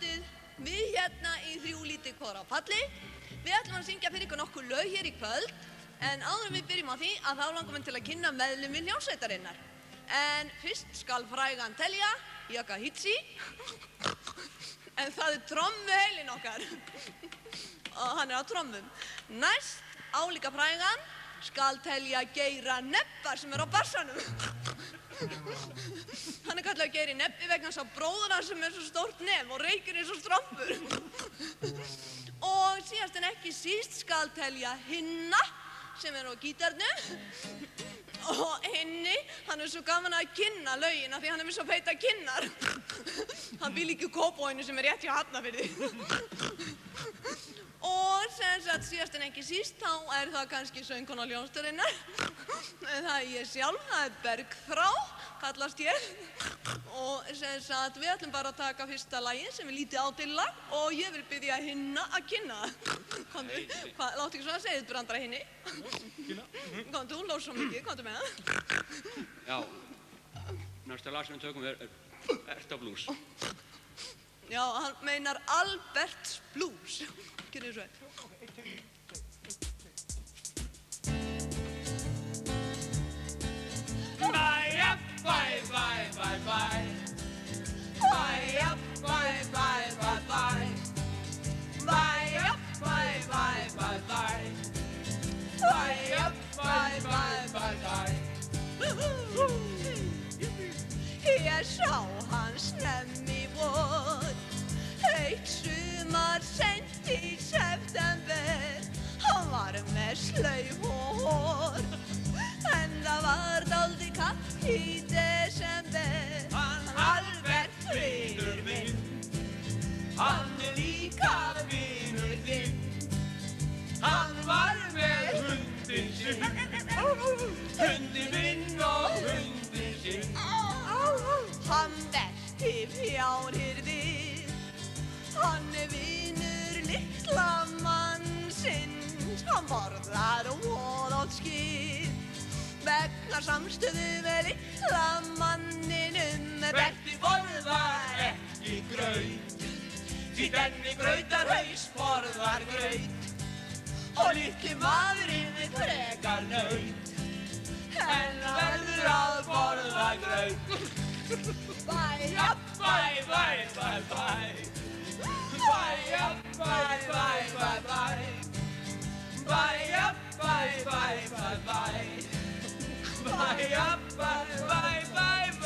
kvöldið, við hérna í Þrjú lítið hvor á palli. Við ætlum að syngja fyrir ykkur nokkur lög hér í kvöld, en áður en við byrjum á því að þá langar mig til að kynna meðlimi hljómsveitarinnar. En fyrst skal frægan telja, Yakahitsi, en það trommuheilinn okkar og hann á trommum. Næst, álíka frægan, skal telja Geira Nebbar sem á bassanum. Hann kallaður Geiri Nebbi vegna þess að bróður hans sem svo stórt nef og reykir eins og strompur. Og síðast en ekki síst skal telja Hinna sem á gítarnum. Og Hinni, hann svo gaman að kynna lögin af því hann með svo feita kinnar. Hann býr líka í Kópavoginum sem rétt hjá Hafnarfirði. Og sem sagt síðast en ekki síst þá það kannski söngkona hljómsveitarinnar. Það ég sjálf, það Bergþrá, kallast ég. Og sem sagt við ætlum bara að taka fyrsta lagið sem lítið átillag og ég vil biðja Hinna að kynna það. Komdu, láttu ekki svona segið brandara Hinni. Kynna. Komdu, hún lós svo mikið, komdu með það. Já, næsta lag sem við tökum Erta Blues. Já, hann meinar Alberts Blues. Gjörðu svo vel. Bye, bye, bye, bye, bye. Bye, bye, bye, bye, bye. Bye, bye, bye, bye, bye. Bye, bye, bye, bye, bye. Ég sá hann snemm í vor, heitt sumar seint í september. Hann var með slauf og hár, en það var dálítið kalt í desember. Hann Albert vinur minn, hann líka vinur þinn. Hann var með hundinn sinn, hundinn minn og hundinn sinn. Hann besti fjárhirðir, hann vinur litla mannsins. Hann borðar voðátt skil vegna samstöðu með litla manninum. Berti borðar ekki graut, því denni grautarhaus borðar graut. Og litli maðurinn frekar naut, en verður að borða graut. Bye, Bye, bye, bye, bye. Bye, bye, bye, bye, bye. Bye, bye, bye, bye, bye. Bye, bye, bye, bye, bye.